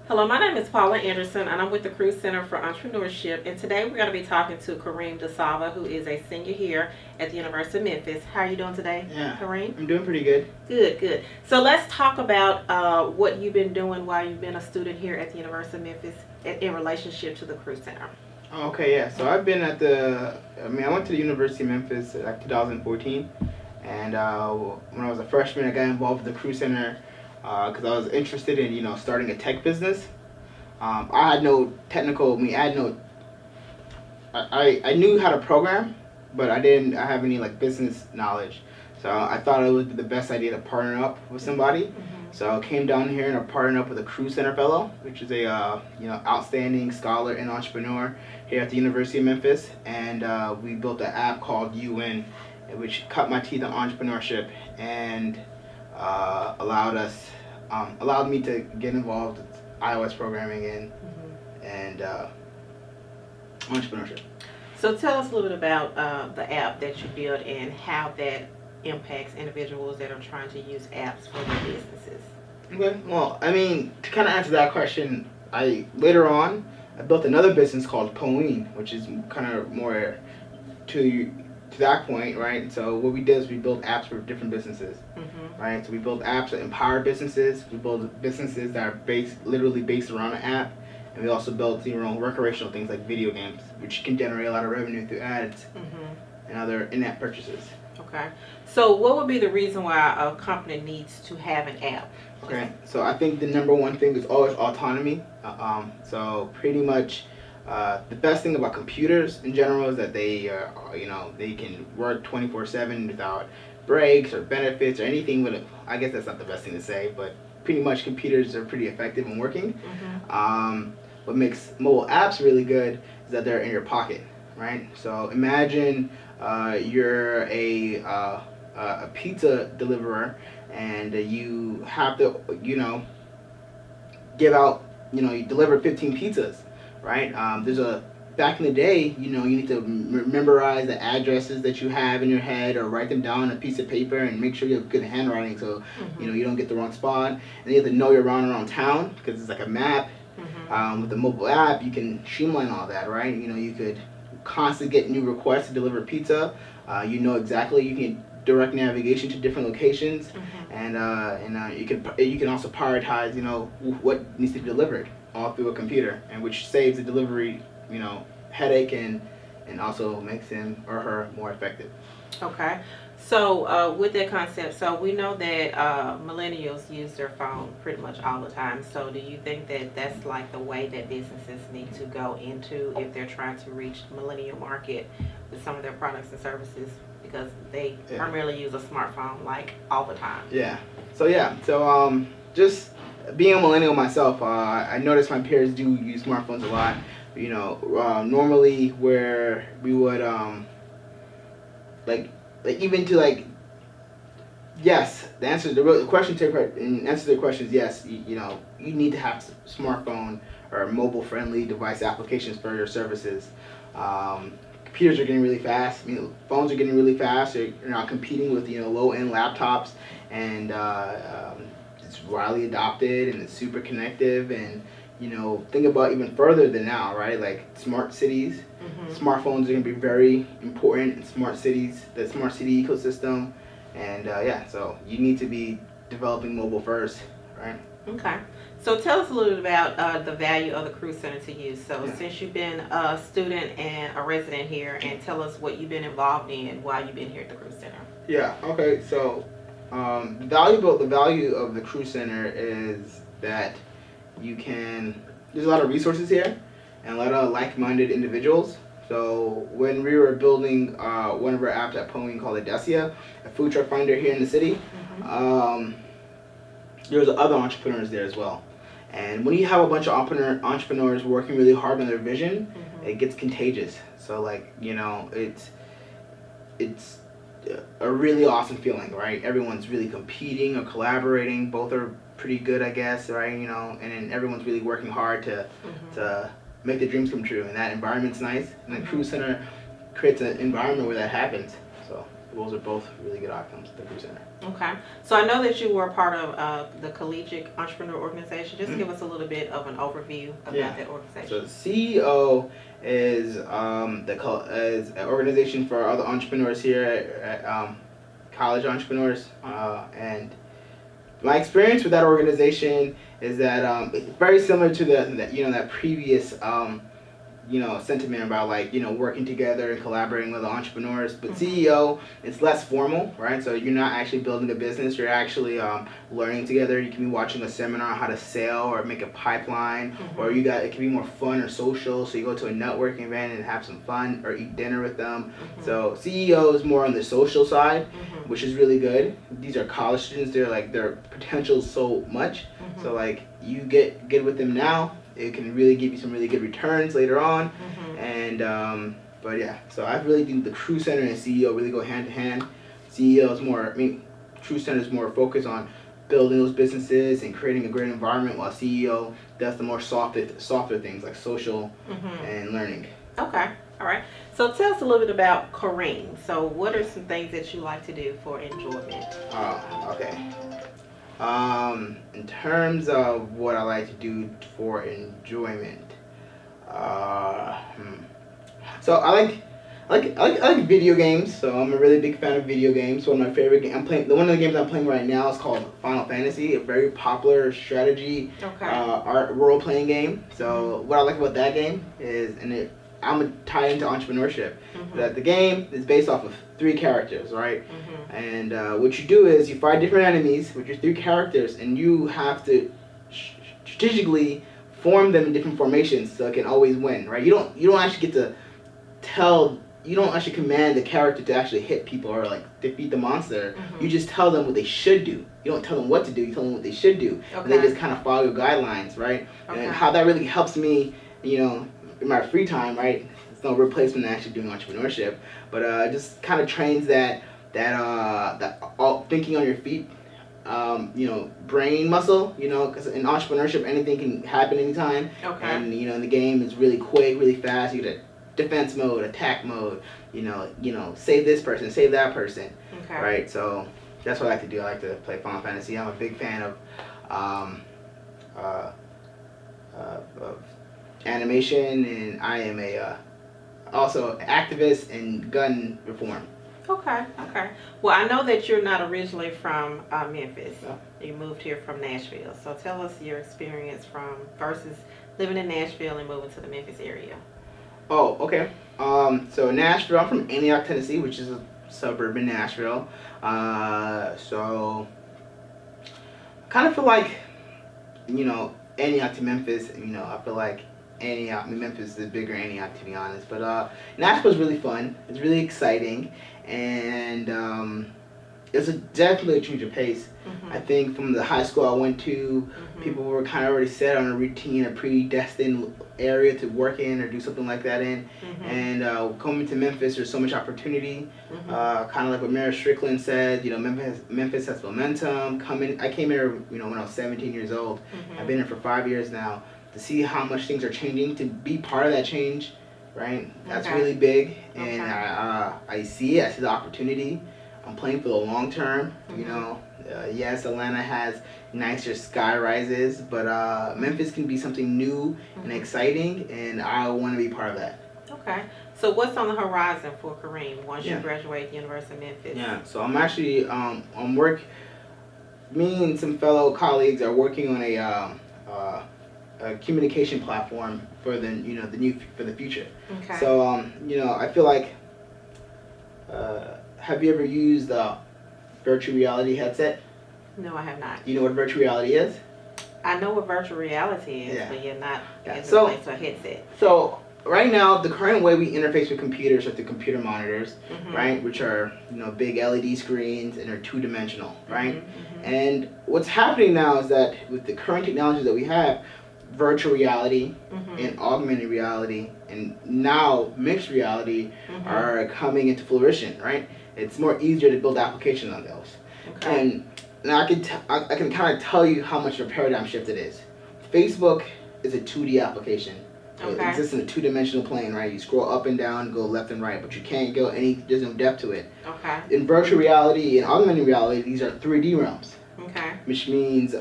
Hello, my name is Paula Anderson, and I'm with the Cruise Center for Entrepreneurship. And today we're going to be talking to Kareem DeSalva, who is a senior here at the University of Memphis. How are you doing today, Kareem? I'm doing pretty good. Good, good. So let's talk about what you've been doing while you've been a student here at the University of Memphis in relationship to the Cruise Center. Okay, yeah. So I went to the University of Memphis in like 2014, and when I was a freshman, I got involved with the Crew Center because I was interested in starting a tech business. I had no technical. I knew how to program, but I didn't have any like business knowledge. So I thought it would be the best idea to partner up with somebody. Mm-hmm. So I came down here and I partnered up with a Crew Center fellow, which is a outstanding scholar and entrepreneur here at the University of Memphis, and we built an app called UN, which cut my teeth on entrepreneurship and allowed me to get involved with iOS programming and entrepreneurship. So tell us a little bit about the app that you built and how that impacts individuals that are trying to use apps for their businesses. Okay, well, to kind of answer that question, later on I built another business called Poeen, which is kind of more to that point, right? So what we did is we built apps for different businesses, right? So we built apps that empower businesses. We built businesses that are literally based around an app, and we also built recreational things like video games, which can generate a lot of revenue through ads and other in-app purchases. Okay. So what would be the reason why a company needs to have an app? Okay. So I think the number one thing is always autonomy. So pretty much the best thing about computers in general is that they can work 24/7 without breaks or benefits or anything. I guess that's not the best thing to say, but pretty much computers are pretty effective in working. What makes mobile apps really good is that they're in your pocket, right? So imagine you're a pizza deliverer and you have to give out you deliver 15 pizzas, right? Back in the day, you need to memorize the addresses that you have in your head or write them down on a piece of paper and make sure you have good handwriting so you don't get the wrong spot. And you have to know your route around town because it's like a map. With the mobile app, you can streamline all that, right? You could constantly get new requests to deliver pizza. Exactly. You can direct navigation to different locations, and you can also prioritize what needs to be delivered all through a computer, and which saves the delivery headache and also makes him or her more effective. Okay. So with that concept, so we know that millennials use their phone pretty much all the time. So do you think that that's like the way that businesses need to go into if they're trying to reach the millennial market with some of their products and services? Because they primarily use a smartphone like all the time. So just being a millennial myself, I notice my peers do use smartphones a lot. Normally where we would yes, the question to the question is yes. You need to have smartphone or mobile friendly device applications for your services. Computers are getting really fast. Phones are getting really fast. You're not competing with low end laptops, and it's widely adopted and it's super connective. And think about even further than now, right? Like smart cities. Smartphones are going to be very important in smart cities, the smart city ecosystem, and so you need to be developing mobile first, right? Okay. So tell us a little bit about the value of the Cruise Center to you. So since you've been a student and a resident here, and tell us what you've been involved in while you've been here at the Cruise Center. Yeah. Okay. So the value of the Cruise Center is that there's a lot of resources here and a lot of like-minded individuals. So when we were building one of our apps at Poeen called Adesia, a food truck finder here in the city, there was other entrepreneurs there as well. And when you have a bunch of entrepreneurs working really hard on their vision, it gets contagious. So it's a really awesome feeling, right? Everyone's really competing or collaborating. Both are pretty good, I guess, right? And then everyone's really working hard to make the dreams come true, and that environment's nice. And the Cruise Center creates an environment where that happens. So those are both really good outcomes at the Career Center. Okay. So I know that you were a part of the Collegiate Entrepreneur Organization. Just give us a little bit of an overview about that organization. So the CEO is is an organization for other entrepreneurs here at college entrepreneurs, and my experience with that organization is that it's very similar to that previous sentiment about working together and collaborating with entrepreneurs. But CEO, it's less formal, right? So you're not actually building a business. You're actually learning together. You can be watching a seminar on how to sell or make a pipeline, or it can be more fun or social. So you go to a networking event and have some fun or eat dinner with them. So CEO is more on the social side, which is really good. These are college students. Their potential is so much. So you get good with them now, it can really give you some really good returns later on. And but yeah, so I really think the Career Center and CEO really go hand in hand. CEO is Career Center is more focused on building those businesses and creating a great environment, while CEO does the more softer things like social and learning. Okay, all right. So tell us a little bit about Kareem. So what are some things that you like to do for enjoyment? Okay. In terms of what I like to do for enjoyment, so I like video games. So I'm a really big fan of video games. One of my favorite games one of the games I'm playing right now is called Final Fantasy, a very popular strategy art role playing game. So what I like about that game is, I'm tied into entrepreneurship. That the game is based off of 3 characters, right? And what you do is you fight different enemies with your 3 characters, and you have to strategically form them in different formations so it can always win, right? You don't actually get to you don't actually command the character to actually hit people or defeat the monster. You just tell them what they should do. You don't tell them what to do. You tell them what they should do, and they just kind of follow your guidelines, right? And how that really helps me, in my free time, right? It's no replacement to actually doing entrepreneurship, but it just kind of trains that all thinking on your feet, brain muscle, because in entrepreneurship anything can happen anytime. And in the game it's really quick, really fast. You get a defense mode, attack mode, save this person, save that person, right? So that's what I like to do. I like to play Final Fantasy. I'm a big fan of animation, and I am also activist in gun reform. Okay. Well, I know that you're not originally from Memphis. No. You moved here from Nashville. So tell us your experience versus living in Nashville and moving to the Memphis area. Oh, okay. So Nashville, I'm from Antioch, Tennessee, which is a suburb in Nashville. So I kind of feel like, Antioch to Memphis, I feel like Memphis is bigger Antioch, to be honest. But Nashville's really fun. It's really exciting, and it's definitely a change of pace. I think from the high school I went to, people were kind of already set on a routine, a predestined area to work in or do something like that in. And coming to Memphis, there's so much opportunity. Kind of like what Mayor Strickland said, Memphis has momentum. I came here, when I was 17 years old. I've been here for 5 years now. To see how much things are changing, to be part of that change, right? That's really big, and I see the opportunity. I'm playing for the long term. Yes, Atlanta has nicer sky rises, but Memphis can be something new and exciting, and I want to be part of that. Okay. So what's on the horizon for Kareem once you graduate University of Memphis? Yeah. So I'm actually me and some fellow colleagues are working on a communication platform for the future. Okay. So I feel like have you ever used a virtual reality headset? No, I have not. Do you know what virtual reality is? I know what virtual reality is, but you're not as so, a headset. So right now, the current way we interface with computers are through computer monitors, right? Which are big LED screens and are 2-dimensional, right? And what's happening now is that with the current technologies that we have, virtual reality and augmented reality and now mixed reality are coming into fruition, right? It's more easier to build applications on those. Okay. And now I can kind of tell you how much of a paradigm shift it is. Facebook is a 2D application. It Okay. exists in a two-dimensional plane, right? You scroll up and down, go left and right, but you can't go there's no depth to it. Okay. In virtual reality and augmented reality, these are 3D realms, Okay. which means they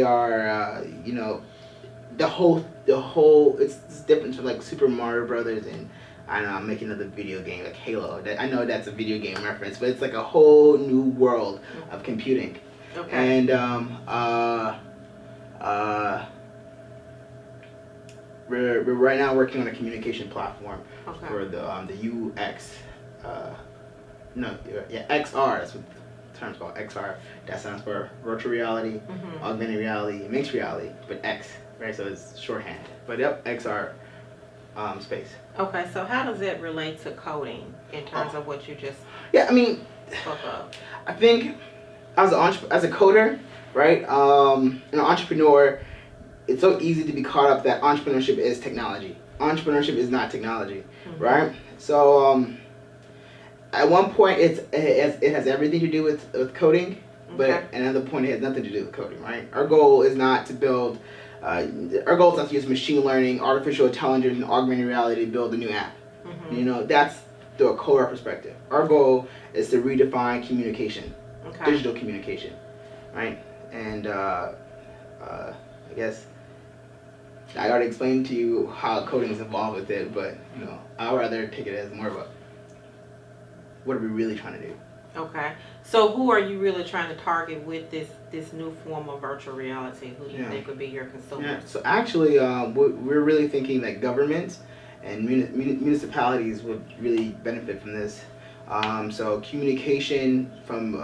are, the whole it's different from like Super Mario Brothers and I don't know, I'm making another video game like Halo. I know that's a video game reference, but it's like a whole new world of computing. Okay. And we're right now working on a communication platform Okay. for the UX. XR. That's what the term's called. XR. That stands for virtual reality, Mhm. augmented reality, mixed reality, but X, right? So it's shorthand. But yep, XR space. Okay. So how does it relate to coding in terms of what you just Yeah, I mean, spoke of? I think as a coder, right? An entrepreneur, it's so easy to be caught up that entrepreneurship is technology. Entrepreneurship is not technology, Mhm. right? So at one point it has everything to do with coding, but Okay. at another point it has nothing to do with coding, right? Our goal is not to build. Our goal is not to use machine learning, artificial intelligence, and augmented reality to build a new app. Mhm. That's the coder perspective. Our goal is to redefine communication, Okay. digital communication, right? And I guess I already explained to you how coding is involved with it, but I'd rather take it as more of a what are we really trying to do? Okay. So who are you really trying to target with this new form of virtual reality? Who do you think would be your consumers? Yeah. So actually, we're really thinking that governments and municipalities would really benefit from this. So communication from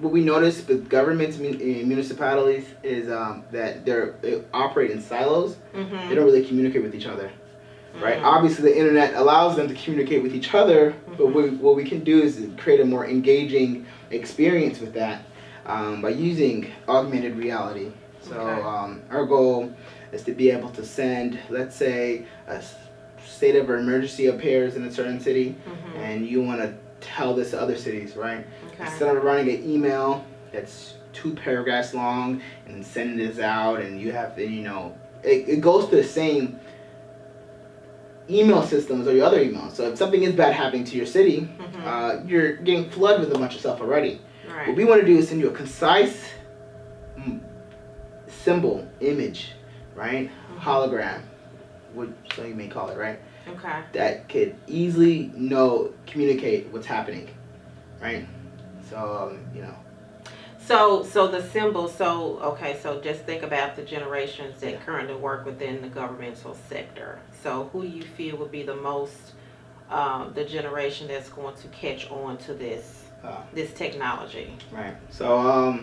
what we notice with governments and municipalities is that they operate in silos. Mhm. They don't really communicate with each other. Right. Mhm. Obviously, the internet allows them to communicate with each other, but what we can do is create a more engaging experience with that by using augmented reality. So Okay. our goal is to be able to send, let's say, a state of emergency appears in a certain city, Mhm. and you want to tell this to other cities, right? Okay. Instead of running an email that's 2 paragraphs long and sending this out, and you have to, it goes to the same email systems or your other emails. So if something is bad happening to your city, you're getting flooded with a bunch of stuff already. Right. What we want to do is send you a concise symbol, image, right? Hologram, so you may call it, right? Okay. That could easily communicate what's happening, right? So, So the symbol. So okay. So just think about the generations that currently work within the governmental sector. So who you feel would be the most the generation that's going to catch on to this technology? Right. So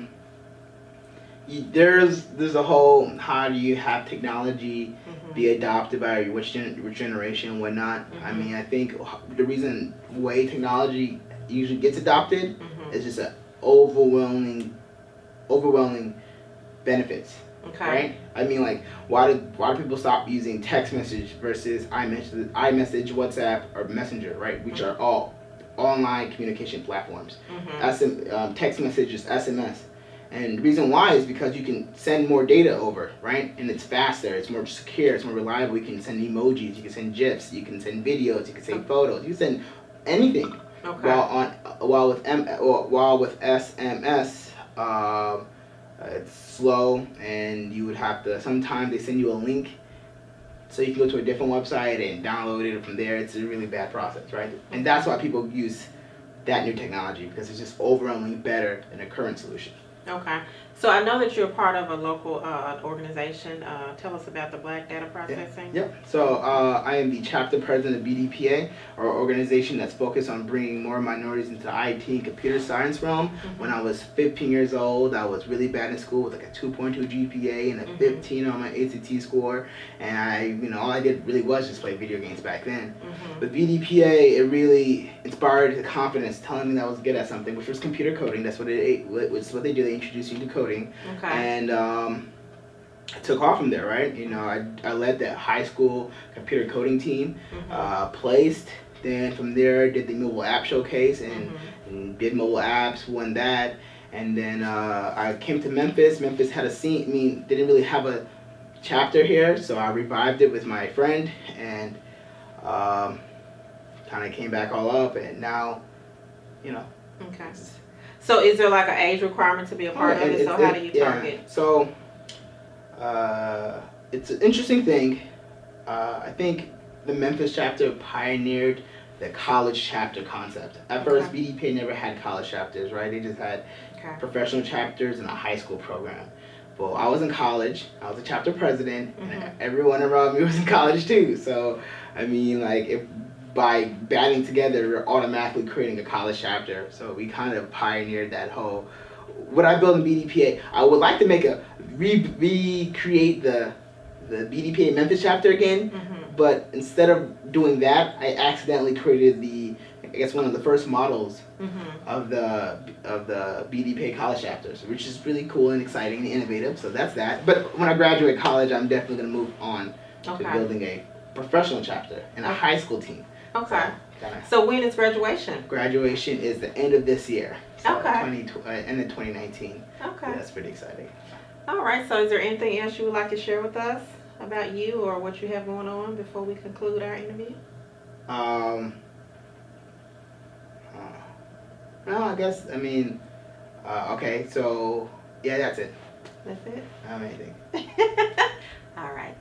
there's a whole how do you have technology be adopted by which generation and whatnot. I mean, I think the reason way technology usually gets adopted is just an overwhelming benefits. Okay. Right? I mean, like, why do people stop using text message versus iMessage, WhatsApp, or Messenger, right? Which are all online communication platforms. Text message is SMS. And the reason why is because you can send more data over, right? And it's faster, it's more secure, it's more reliable. You can send emojis, you can send GIFs, you can send videos, you can send photos, you can send anything. Okay. While with SMS, it's slow, and you would have to. Sometimes they send you a link, so you can go to a different website and download it from there. It's a really bad process, right? And that's why people use that new technology, because it's just overwhelmingly better than the current solution. Okay. So I know that you're part of a local organization. Tell us about the Black Data Processing. Yep. So I am the chapter president of BDPA, our organization that's focused on bringing more minorities into the IT and computer science realm. When I was 15 years old, I was really bad in school with like a 2.2 GPA and a 15 on my ACT score. And all I did really was just play video games back then. With BDPA, it really inspired the confidence, telling me that I was good at something, which was computer coding. That's what they do. They introduce you to coding. Okay. And I took off from there, right? I led that high school computer coding team, placed. Then from there, did the mobile app showcase and did mobile apps, won that. And then I came to Memphis. Memphis had a scene. I mean, they didn't really have a chapter here, so I revived it with my friend, and kind of came back all up, and now, Okay. So is there like an age requirement to be a part of it? So how do you target? Yeah. So it's an interesting thing. I think the Memphis chapter pioneered the college chapter concept. At first, BDPA never had college chapters, right? They just had professional chapters and a high school program. Well, I was in college. I was a chapter president, and everyone around me was in college too. So, I mean, like, if by banding together, we're automatically creating a college chapter. So we kind of pioneered that whole. What I built in BDPA, I would like to make recreate the BDPA Memphis chapter again, but instead of doing that, I accidentally created one of the first models of the BDPA college chapters, which is really cool and exciting and innovative. So that's that. But when I graduate college, I'm definitely going to move on to building a professional chapter and a high school team. Okay. So when is graduation? Graduation is the end of this year. So Okay. End of 2019. Okay. Yeah, that's pretty exciting. All right. So is there anything else you would like to share with us about you or what you have going on before we conclude our interview? No, I guess, okay, so, yeah, that's it. That's it? Amazing. All right.